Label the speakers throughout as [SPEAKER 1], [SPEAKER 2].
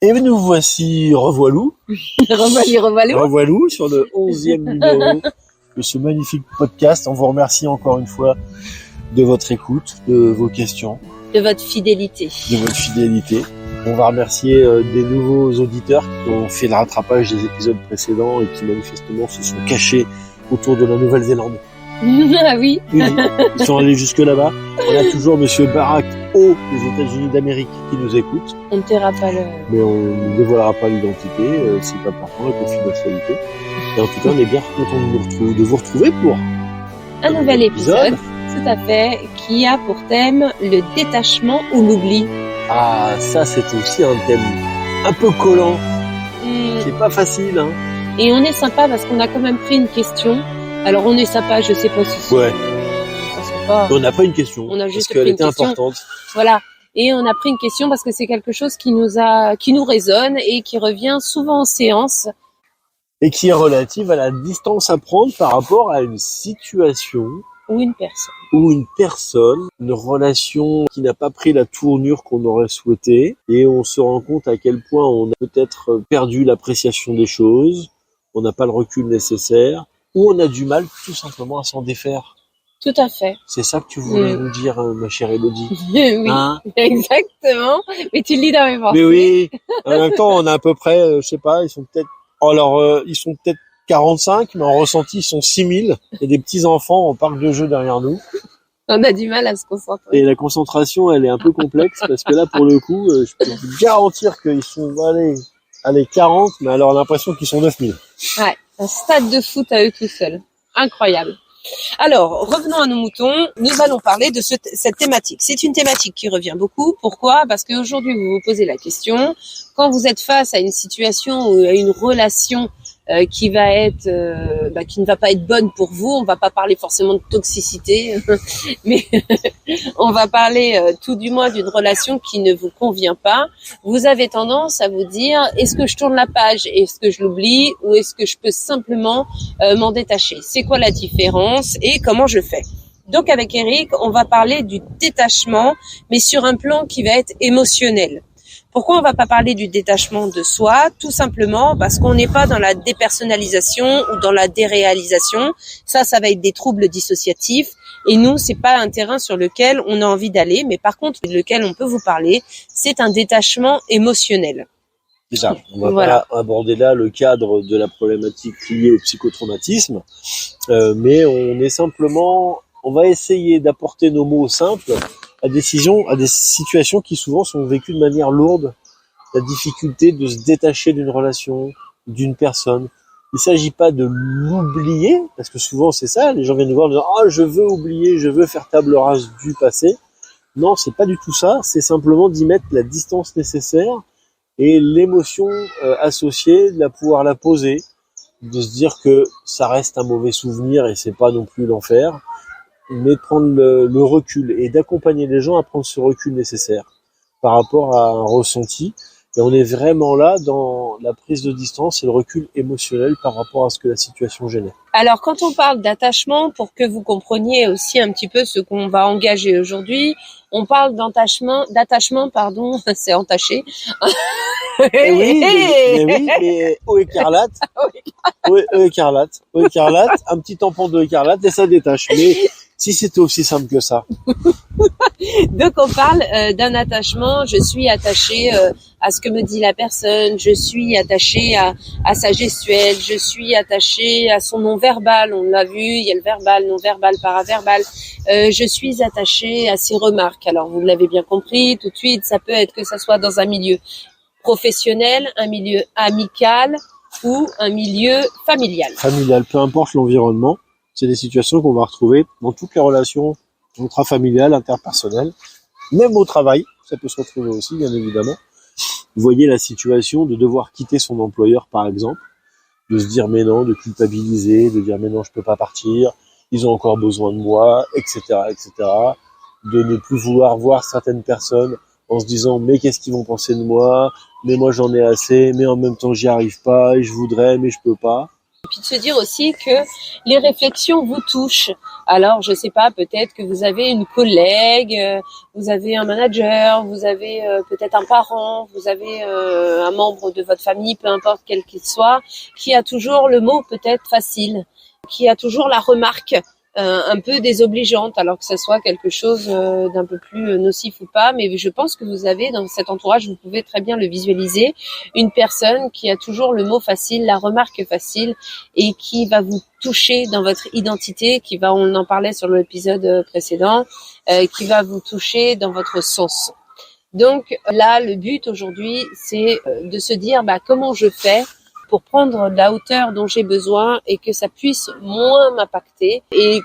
[SPEAKER 1] Et nous voici revoilou. Revoilou sur le 11e numéro de ce magnifique podcast. On vous remercie encore une fois de votre écoute, de vos questions.
[SPEAKER 2] De votre fidélité.
[SPEAKER 1] On va remercier des nouveaux auditeurs qui ont fait le rattrapage des épisodes précédents et qui manifestement se sont cachés autour de la Nouvelle-Zélande.
[SPEAKER 2] Ah oui.
[SPEAKER 1] Ils sont allés jusque là-bas. On a toujours Monsieur Barack O des États-Unis d'Amérique qui nous écoute.
[SPEAKER 2] On ne taira pas le...
[SPEAKER 1] Mais on ne dévoilera pas l'identité, c'est pas important, la confidentialité. Et en tout cas, on est bien content de vous retrouver pour
[SPEAKER 2] un nouvel épisode. Tout à fait, qui a pour thème le détachement ou l'oubli.
[SPEAKER 1] Ah, ça c'est aussi un thème un peu collant. C'est pas facile, hein.
[SPEAKER 2] Et on est sympa parce qu'on a quand même pris une question. Alors on est sympa, je sais pas si c'est...
[SPEAKER 1] Ouais.
[SPEAKER 2] Pas...
[SPEAKER 1] On n'a pas une question.
[SPEAKER 2] On a juste
[SPEAKER 1] parce qu'elle était importante.
[SPEAKER 2] Voilà. Et on a pris une question parce que c'est quelque chose qui nous résonne et qui revient souvent en séance.
[SPEAKER 1] Et qui est relative à la distance à prendre par rapport à une situation
[SPEAKER 2] ou une personne,
[SPEAKER 1] une relation qui n'a pas pris la tournure qu'on aurait souhaité, et on se rend compte à quel point on a peut-être perdu l'appréciation des choses, on n'a pas le recul nécessaire, ou on a du mal tout simplement à s'en défaire.
[SPEAKER 2] Tout à fait.
[SPEAKER 1] C'est ça que tu voulais nous dire, ma chère Elodie.
[SPEAKER 2] Oui,
[SPEAKER 1] hein,
[SPEAKER 2] exactement. Mais tu le lis dans mes pensées.
[SPEAKER 1] Mais oui, en même temps, on a à peu près, je sais pas, ils sont peut-être 45, mais en ressenti, ils sont 6000. Il y a des petits-enfants en parc de jeux derrière nous.
[SPEAKER 2] On a du mal à se concentrer.
[SPEAKER 1] Et la concentration, elle est un peu complexe, parce que là, pour le coup, je peux vous garantir qu'ils sont, allez, 40, mais alors l'impression qu'ils sont 9000.
[SPEAKER 2] Ouais, un stade de foot à eux tout seuls. Incroyable. Alors, revenons à nos moutons. Nous allons parler de cette thématique. C'est une thématique qui revient beaucoup. Pourquoi ? Parce qu'aujourd'hui, vous vous posez la question, quand vous êtes face à une situation ou à une relation qui ne va pas être bonne pour vous, on va pas parler forcément de toxicité, mais on va parler tout du moins d'une relation qui ne vous convient pas. Vous avez tendance à vous dire, est-ce que je tourne la page, est-ce que je l'oublie, ou est-ce que je peux simplement m'en détacher ? C'est quoi la différence et comment je fais ? Donc avec Eric, on va parler du détachement, mais sur un plan qui va être émotionnel. Pourquoi on va pas parler du détachement de soi ? Tout simplement parce qu'on n'est pas dans la dépersonnalisation ou dans la déréalisation. Ça va être des troubles dissociatifs. Et nous, c'est pas un terrain sur lequel on a envie d'aller, mais par contre, lequel on peut vous parler, c'est un détachement émotionnel.
[SPEAKER 1] Déjà, on va pas aborder là le cadre de la problématique liée au psychotraumatisme, mais on va essayer d'apporter nos mots simples à des situations qui souvent sont vécues de manière lourde. La difficulté de se détacher d'une relation, d'une personne. Il s'agit pas de l'oublier, parce que souvent c'est ça, les gens viennent nous voir en disant « Ah, je veux oublier, je veux faire table rase du passé ». Non, c'est pas du tout ça, c'est simplement d'y mettre la distance nécessaire et l'émotion associée, de pouvoir la poser, de se dire que ça reste un mauvais souvenir et c'est pas non plus l'enfer, mais de prendre le recul et d'accompagner les gens à prendre ce recul nécessaire par rapport à un ressenti. Et on est vraiment là dans la prise de distance et le recul émotionnel par rapport à ce que la situation génère.
[SPEAKER 2] Alors, quand on parle d'attachement, pour que vous compreniez aussi un petit peu ce qu'on va engager aujourd'hui, on parle d'attachement, c'est entaché.
[SPEAKER 1] Mais eau écarlate, un petit tampon d'eau écarlate et ça détache. Mais si c'était aussi simple que ça.
[SPEAKER 2] Donc on parle d'un attachement, je suis attachée à ce que me dit la personne, je suis attachée à sa gestuelle, je suis attachée à son non-verbal, on l'a vu, il y a le verbal, non-verbal, paraverbal, je suis attachée à ses remarques. Alors vous l'avez bien compris, tout de suite, ça peut être que ça soit dans un milieu professionnel, un milieu amical ou un milieu familial.
[SPEAKER 1] Familial, peu importe l'environnement, c'est des situations qu'on va retrouver dans toutes les relations intrafamiliales, interpersonnelles, même au travail, ça peut se retrouver aussi, bien évidemment. Vous voyez la situation de devoir quitter son employeur, par exemple, de se dire mais non, de culpabiliser, de dire mais non, je peux pas partir, ils ont encore besoin de moi, etc., etc. De ne plus vouloir voir certaines personnes en se disant mais qu'est-ce qu'ils vont penser de moi, mais moi j'en ai assez, mais en même temps j'y arrive pas, et je voudrais, mais je peux pas.
[SPEAKER 2] puis de se dire aussi que les réflexions vous touchent. Alors, je sais pas, peut-être que vous avez une collègue, vous avez un manager, vous avez peut-être un parent, vous avez un membre de votre famille, peu importe quel qu'il soit, qui a toujours le mot peut-être facile, qui a toujours la remarque un peu désobligeante, alors que ce soit quelque chose d'un peu plus nocif ou pas. Mais je pense que vous avez dans cet entourage, vous pouvez très bien le visualiser, une personne qui a toujours le mot facile, la remarque facile, et qui va vous toucher dans votre identité, on en parlait sur l'épisode précédent, qui va vous toucher dans votre sens. Donc là, le but aujourd'hui, c'est de se dire comment je fais pour prendre la hauteur dont j'ai besoin et que ça puisse moins m'impacter et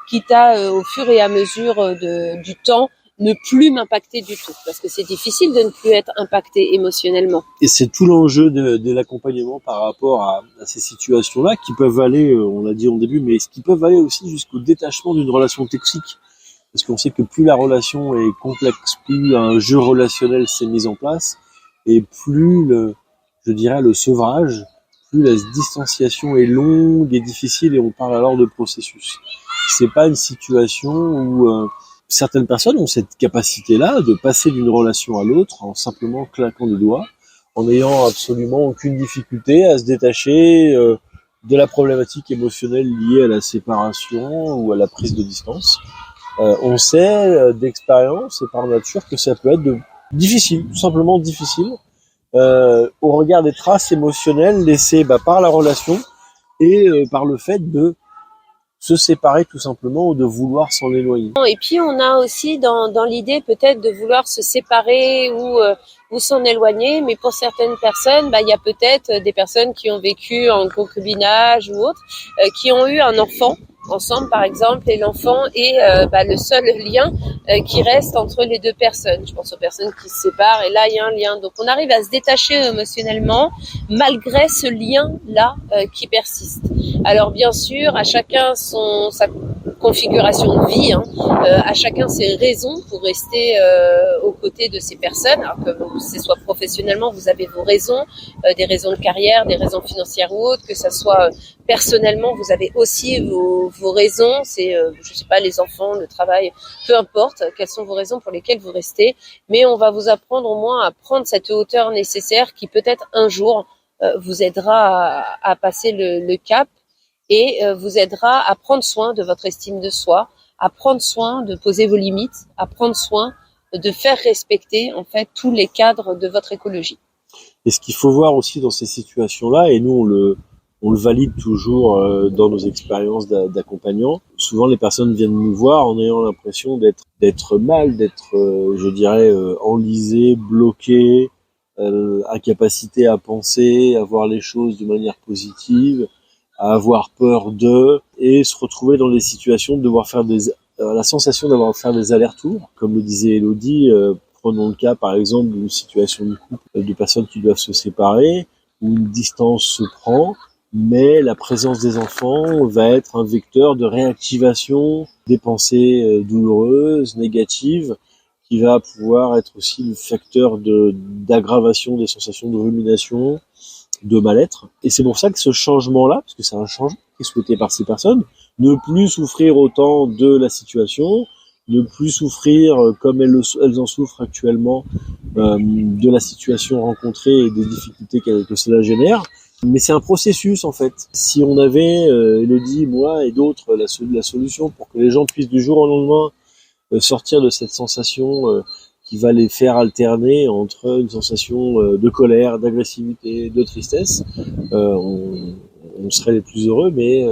[SPEAKER 2] quitte à, au fur et à mesure du temps, ne plus m'impacter du tout. Parce que c'est difficile de ne plus être impacté émotionnellement.
[SPEAKER 1] Et c'est tout l'enjeu de l'accompagnement par rapport à ces situations-là qui peuvent aller, on l'a dit en début, mais qui peuvent aller aussi jusqu'au détachement d'une relation toxique. Parce qu'on sait que plus la relation est complexe, plus un jeu relationnel s'est mis en place, et plus le sevrage, plus la distanciation est longue et difficile, et on parle alors de processus. C'est pas une situation où certaines personnes ont cette capacité-là de passer d'une relation à l'autre en simplement claquant des doigts, en n'ayant absolument aucune difficulté à se détacher de la problématique émotionnelle liée à la séparation ou à la prise de distance. On sait d'expérience et par nature que ça peut être difficile, tout simplement difficile, au regard des traces émotionnelles laissées par la relation et par le fait de se séparer tout simplement ou de vouloir s'en éloigner.
[SPEAKER 2] Et puis on a aussi dans l'idée peut-être de vouloir se séparer ou s'en éloigner, mais pour certaines personnes, il y a peut-être des personnes qui ont vécu en concubinage ou autre, qui ont eu un enfant ensemble par exemple, et l'enfant est le seul lien qui reste entre les deux personnes. Je pense aux personnes qui se séparent et là il y a un lien. Donc on arrive à se détacher émotionnellement malgré ce lien-là qui persiste. Alors bien sûr, à chacun sa configuration de vie, à chacun ses raisons pour rester aux côtés de ces personnes. Alors que ce soit professionnellement, vous avez vos raisons, des raisons de carrière, des raisons financières ou autres, que ça soit personnellement, vous avez aussi vos raisons, c'est je sais pas, les enfants, le travail, peu importe quelles sont vos raisons pour lesquelles vous restez, mais on va vous apprendre au moins à prendre cette hauteur nécessaire qui peut-être un jour vous aidera à passer le cap et vous aidera à prendre soin de votre estime de soi, à prendre soin de poser vos limites, à prendre soin de faire respecter en fait tous les cadres de votre écologie.
[SPEAKER 1] Et ce qu'il faut voir aussi dans ces situations-là, et nous on le valide toujours dans nos expériences d'accompagnants. Souvent, les personnes viennent nous voir en ayant l'impression d'être mal, d'être, enlisées, bloquées, incapacité à penser, à voir les choses de manière positive, à avoir peur d'eux, et se retrouver dans des situations de devoir faire la sensation d'avoir à faire des allers-retours. Comme le disait Elodie, prenons le cas par exemple d'une situation de couple, de personnes qui doivent se séparer, où une distance se prend, mais la présence des enfants va être un vecteur de réactivation des pensées douloureuses, négatives, qui va pouvoir être aussi le facteur d'aggravation des sensations de rumination, de mal-être. Et c'est pour ça que ce changement-là, parce que c'est un changement qui est souhaité par ces personnes, ne plus souffrir autant de la situation, ne plus souffrir comme elles en souffrent actuellement de la situation rencontrée et des difficultés que cela génère. Mais c'est un processus en fait. Si on avait, Elodie, moi et d'autres, la solution pour que les gens puissent du jour au lendemain sortir de cette sensation qui va les faire alterner entre une sensation de colère, d'agressivité, de tristesse, on serait les plus heureux, mais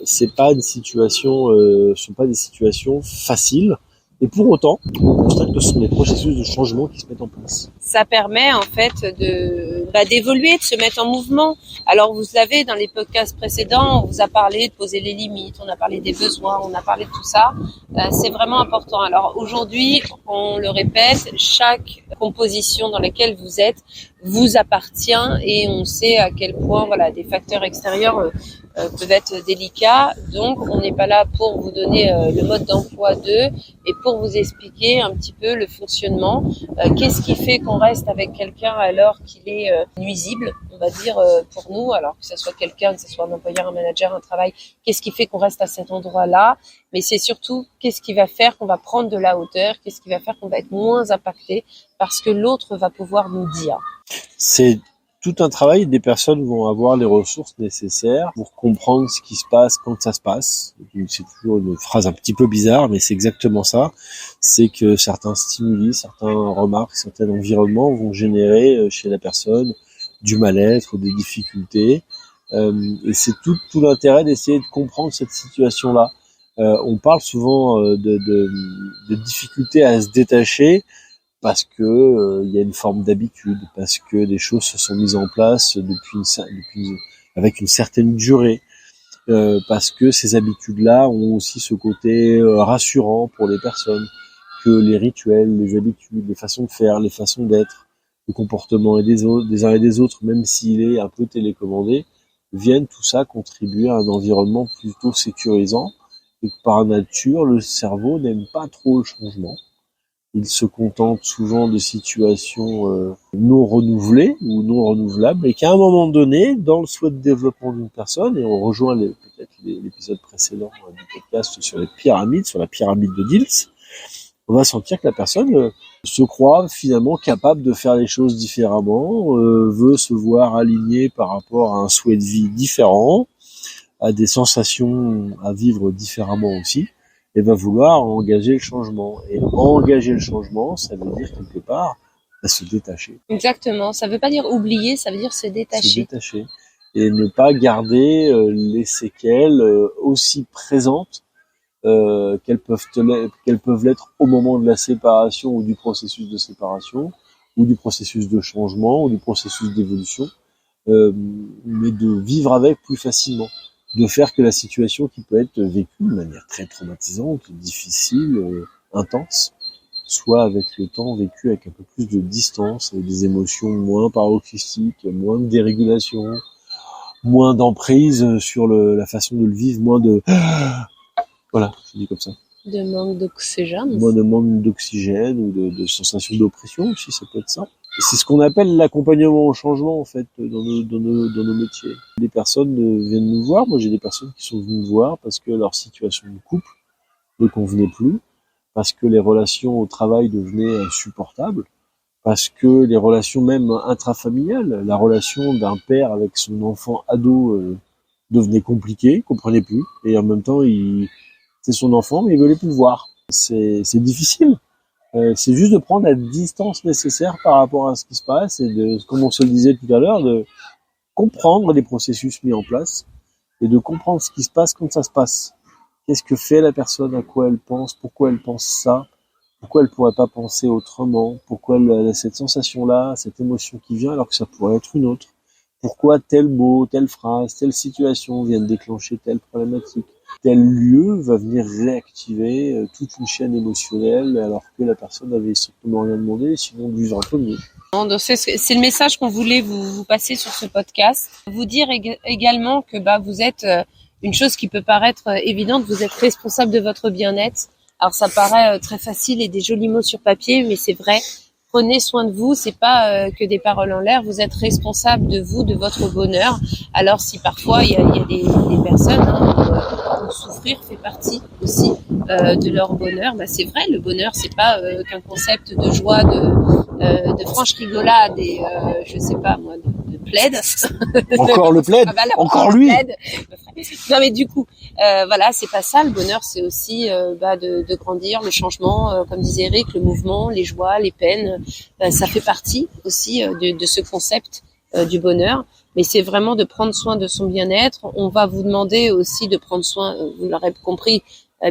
[SPEAKER 1] c'est pas une situation, ce sont pas des situations faciles. Et pour autant, on constate que ce sont des processus de changement qui se mettent en place.
[SPEAKER 2] Ça permet en fait d'évoluer, de se mettre en mouvement. Alors vous l'avez dans les podcasts précédents, on vous a parlé de poser les limites, on a parlé des besoins, on a parlé de tout ça. C'est vraiment important. Alors aujourd'hui, on le répète, chaque composition dans laquelle vous êtes vous appartient et on sait à quel point des facteurs extérieurs peuvent être délicats. Donc, on n'est pas là pour vous donner le mode d'emploi d'eux et pour vous expliquer un petit peu le fonctionnement. Qu'est-ce qui fait qu'on reste avec quelqu'un alors qu'il est nuisible, on va dire, pour nous, alors que ce soit quelqu'un, que ce soit un employeur, un manager, un travail, qu'est-ce qui fait qu'on reste à cet endroit-là? Mais c'est surtout qu'est-ce qui va faire qu'on va prendre de la hauteur, qu'est-ce qui va faire qu'on va être moins impacté parce que l'autre va pouvoir nous dire.
[SPEAKER 1] C'est tout un travail. Des personnes vont avoir les ressources nécessaires pour comprendre ce qui se passe quand ça se passe. C'est toujours une phrase un petit peu bizarre, mais c'est exactement ça. C'est que certains stimuli, certains remarques, certains environnements vont générer chez la personne du mal-être, des difficultés. Et c'est tout l'intérêt d'essayer de comprendre cette situation-là. On parle souvent de difficultés à se détacher parce que il y a une forme d'habitude, parce que des choses se sont mises en place avec une certaine durée, parce que ces habitudes-là ont aussi ce côté rassurant pour les personnes, que les rituels, les habitudes, les façons de faire, les façons d'être, le comportement des uns et des autres, même s'il est un peu télécommandé, viennent tout ça contribuer à un environnement plutôt sécurisant, et que par nature, le cerveau n'aime pas trop le changement. Il se contente souvent de situations non renouvelées ou non renouvelables, et qu'à un moment donné, dans le souhait de développement d'une personne, et on rejoint peut-être l'épisode précédent du podcast sur les pyramides, sur la pyramide de Diels, on va sentir que la personne se croit finalement capable de faire les choses différemment, veut se voir alignée par rapport à un souhait de vie différent, à des sensations à vivre différemment aussi, et va vouloir engager le changement. Et engager le changement, ça veut dire quelque part se détacher.
[SPEAKER 2] Exactement. Ça veut pas dire oublier, ça veut dire se détacher.
[SPEAKER 1] Se détacher. Et ne pas garder les séquelles aussi présentes qu'elles peuvent l'être au moment de la séparation ou du processus de séparation, ou du processus de changement, ou du processus d'évolution, mais de vivre avec plus facilement. De faire que la situation qui peut être vécue de manière très traumatisante, difficile, intense, soit avec le temps vécue avec un peu plus de distance, avec des émotions moins paroxystiques, moins de dérégulation, moins d'emprise sur la façon de le vivre, moins de... Voilà, je dis comme ça.
[SPEAKER 2] De manque d'oxygène.
[SPEAKER 1] Moins de manque d'oxygène ou de sensation d'oppression aussi, ça peut être ça. Et c'est ce qu'on appelle l'accompagnement au changement, en fait, dans nos métiers. Des personnes viennent nous voir. Moi, j'ai des personnes qui sont venues me voir parce que leur situation de couple ne convenait plus, parce que les relations au travail devenaient insupportables, parce que les relations même intrafamiliales, la relation d'un père avec son enfant ado devenait compliquée, comprenait plus, et en même temps, c'est son enfant, mais il veut plus le voir. C'est difficile. C'est juste de prendre la distance nécessaire par rapport à ce qui se passe et de, comme on se le disait tout à l'heure, de comprendre les processus mis en place et de comprendre ce qui se passe quand ça se passe. Qu'est-ce que fait la personne, à quoi elle pense, pourquoi elle pense ça, pourquoi elle pourrait pas penser autrement, pourquoi elle a cette sensation-là, cette émotion qui vient alors que ça pourrait être une autre. Pourquoi tel mot, telle phrase, telle situation viennent déclencher telle problématique. Tel lieu va venir réactiver toute une chaîne émotionnelle alors que la personne n'avait strictement rien demandé, sinon de vivre un peu mieux.
[SPEAKER 2] Donc c'est le message qu'on voulait vous passer sur ce podcast. Vous dire également que vous êtes une chose qui peut paraître évidente, vous êtes responsable de votre bien-être. Alors ça paraît très facile et des jolis mots sur papier, mais c'est vrai. Prenez soin de vous, c'est pas que des paroles en l'air, vous êtes responsable de vous, de votre bonheur. Alors si parfois il y a des personnes où souffrir fait partie aussi de leur bonheur, c'est vrai, le bonheur c'est pas qu'un concept de joie, de franche rigolade et je sais pas moi, de plaid.
[SPEAKER 1] Encore le plaid, encore lui. Plaid.
[SPEAKER 2] Non mais du coup, voilà, c'est pas ça. Le bonheur, c'est aussi de grandir, le changement, comme disait Eric, le mouvement, les joies, les peines. Ça fait partie aussi de ce concept du bonheur. Mais c'est vraiment de prendre soin de son bien-être. On va vous demander aussi de prendre soin, vous l'aurez compris,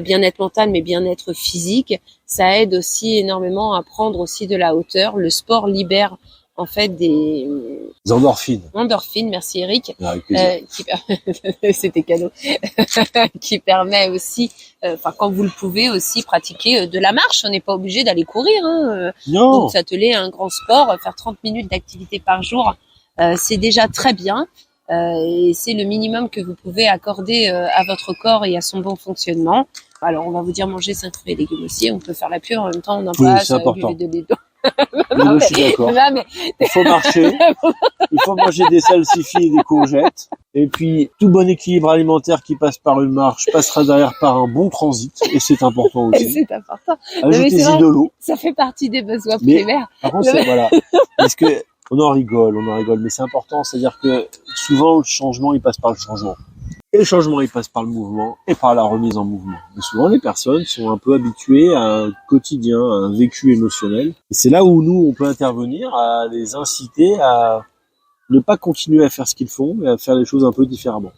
[SPEAKER 2] bien-être mental, mais bien-être physique. Ça aide aussi énormément à prendre aussi de la hauteur. Le sport libère en fait des
[SPEAKER 1] endorphines.
[SPEAKER 2] Endorphines, merci Eric.
[SPEAKER 1] C'était
[SPEAKER 2] cadeau. Qui permet aussi, quand vous le pouvez aussi, pratiquer de la marche. On n'est pas obligé d'aller courir.
[SPEAKER 1] Non.
[SPEAKER 2] Donc s'atteler à un grand sport, faire 30 minutes d'activité par jour, c'est déjà très bien. Et c'est le minimum que vous pouvez accorder à votre corps et à son bon fonctionnement. Alors, on va vous dire manger 5 fruits et légumes aussi. On peut faire la pure en même temps, on en passe.
[SPEAKER 1] C'est important.
[SPEAKER 2] De lait.
[SPEAKER 1] Non, je suis d'accord.
[SPEAKER 2] Mais...
[SPEAKER 1] Il faut marcher, il faut manger des salsifis et des courgettes. Et puis, tout bon équilibre alimentaire qui passe par une marche passera derrière par un bon transit. Et c'est important aussi.
[SPEAKER 2] C'est important.
[SPEAKER 1] Ajoutez-y de l'eau.
[SPEAKER 2] Ça fait partie des besoins primaires.
[SPEAKER 1] Par contre, voilà. Parce que on en rigole, mais c'est important. C'est-à-dire que souvent, le changement, il passe par le changement. Et le changement, il passe par le mouvement et par la remise en mouvement. Mais souvent, les personnes sont un peu habituées à un quotidien, à un vécu émotionnel. Et c'est là où nous, on peut intervenir, à les inciter à ne pas continuer à faire ce qu'ils font, mais à faire les choses un peu différemment.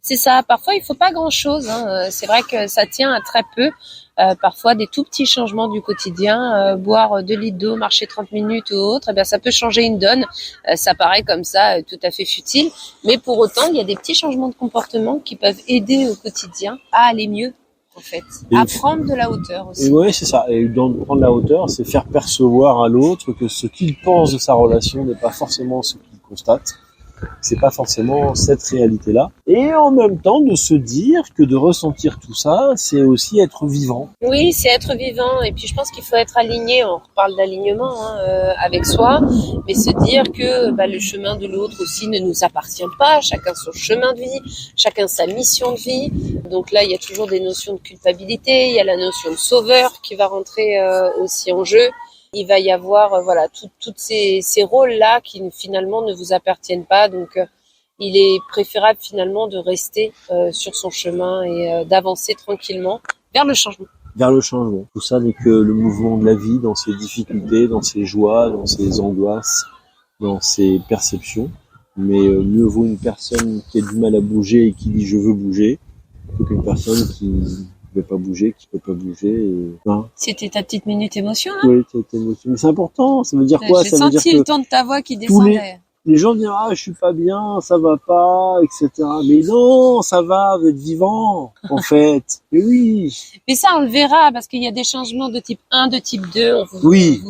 [SPEAKER 2] C'est ça. Parfois, il faut pas grand-chose. C'est vrai que ça tient à très peu. Parfois, des tout petits changements du quotidien, boire 2 litres d'eau, marcher 30 minutes ou autre, ça peut changer une donne. Ça paraît comme ça tout à fait futile. Mais pour autant, il y a des petits changements de comportement qui peuvent aider au quotidien à aller mieux, en fait. À prendre de la hauteur aussi.
[SPEAKER 1] Et ouais, c'est ça. Et dans prendre la hauteur, c'est faire percevoir à l'autre que ce qu'il pense de sa relation n'est pas forcément ce qu'il constate. C'est pas forcément cette réalité-là. Et en même temps, de se dire que de ressentir tout ça, c'est aussi être vivant.
[SPEAKER 2] Oui, c'est être vivant. Et puis, je pense qu'il faut être aligné. On reparle d'alignement avec soi, mais se dire que le chemin de l'autre aussi ne nous appartient pas. Chacun son chemin de vie, chacun sa mission de vie. Donc là, il y a toujours des notions de culpabilité. Il y a la notion de sauveur qui va rentrer aussi en jeu. Il va y avoir toutes ces rôles-là qui finalement ne vous appartiennent pas. Donc, il est préférable finalement de rester sur son chemin et d'avancer tranquillement vers le changement.
[SPEAKER 1] Vers le changement. Tout ça n'est que le mouvement de la vie, dans ses difficultés, dans ses joies, dans ses angoisses, dans ses perceptions. Mais mieux vaut une personne qui a du mal à bouger et qui dit « je veux bouger » plutôt qu'une personne qui peut pas bouger, qui peut pas bouger.
[SPEAKER 2] C'était ta petite minute émotion, là?
[SPEAKER 1] Oui, c'était émotion. Mais c'est important. Ça veut dire quoi?
[SPEAKER 2] J'ai
[SPEAKER 1] ça veut dire
[SPEAKER 2] senti le ton de ta voix qui descendait.
[SPEAKER 1] Les gens disent je suis pas bien, ça va pas, etc. Mais non, ça va, vous êtes vivant, en fait. Mais oui.
[SPEAKER 2] Mais ça, on le verra, parce qu'il y a des changements de type 1, de type 2. On vous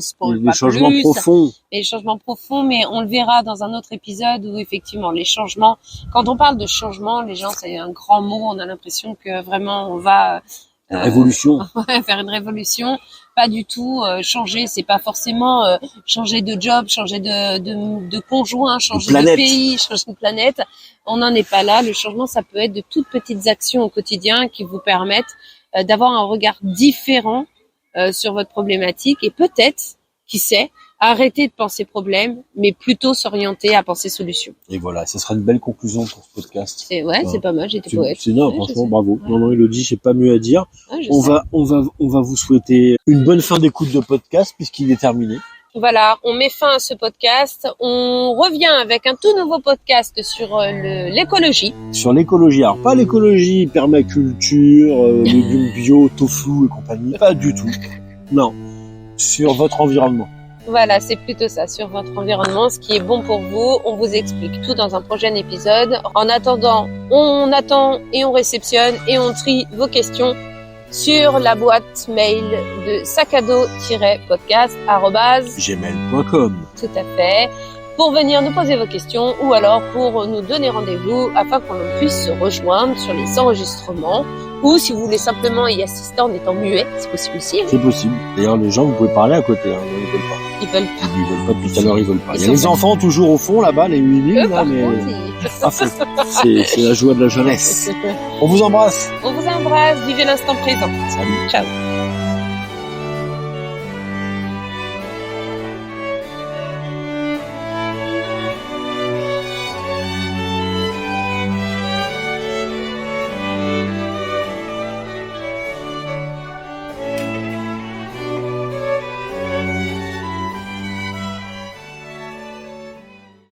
[SPEAKER 2] spoil pas
[SPEAKER 1] changements
[SPEAKER 2] plus.
[SPEAKER 1] profonds.
[SPEAKER 2] Les changements profonds, mais on le verra dans un autre épisode où effectivement les changements. Quand on parle de changement, les gens, c'est un grand mot. On a l'impression que vraiment on va
[SPEAKER 1] révolution.
[SPEAKER 2] Faire une révolution. Pas du tout. Changer, c'est pas forcément changer de job, changer de conjoint, changer de pays, changer de planète. On n'en est pas là. Le changement, ça peut être de toutes petites actions au quotidien qui vous permettent d'avoir un regard différent sur votre problématique et peut-être, qui sait, arrêter de penser problème, mais plutôt s'orienter à penser solution.
[SPEAKER 1] Et voilà, ça sera une belle conclusion pour ce podcast.
[SPEAKER 2] C'est pas mal, j'étais poète.
[SPEAKER 1] Franchement, bravo. Ouais. Non, Elodie, j'ai pas mieux à dire. Ouais, on va vous souhaiter une bonne fin d'écoute de podcast puisqu'il est terminé.
[SPEAKER 2] Voilà, on met fin à ce podcast. On revient avec un tout nouveau podcast sur l'écologie.
[SPEAKER 1] Sur l'écologie, alors pas l'écologie permaculture, légumes bio, tofu et compagnie, pas du tout. Non, sur votre environnement.
[SPEAKER 2] Voilà, c'est plutôt ça, sur votre environnement, ce qui est bon pour vous. On vous explique tout dans un prochain épisode. En attendant, on attend et on réceptionne et on trie vos questions sur la boîte mail de sacado-podcast@gmail.com. Tout à fait. Pour venir nous poser vos questions ou alors pour nous donner rendez-vous afin qu'on puisse se rejoindre sur les enregistrements ou si vous voulez simplement y assister en étant muet, c'est possible aussi. Hein.
[SPEAKER 1] C'est possible. D'ailleurs, les gens, vous pouvez parler à côté, hein, ils veulent pas.
[SPEAKER 2] Ils veulent pas.
[SPEAKER 1] Ils veulent pas, depuis tout à l'heure, ils veulent pas. Il y a les enfants toujours au fond, là-bas, les 8000, là, mais... C'est la joie de la jeunesse. On vous embrasse.
[SPEAKER 2] On vous embrasse. Vivez l'instant présent.
[SPEAKER 1] Salut.
[SPEAKER 2] Ciao.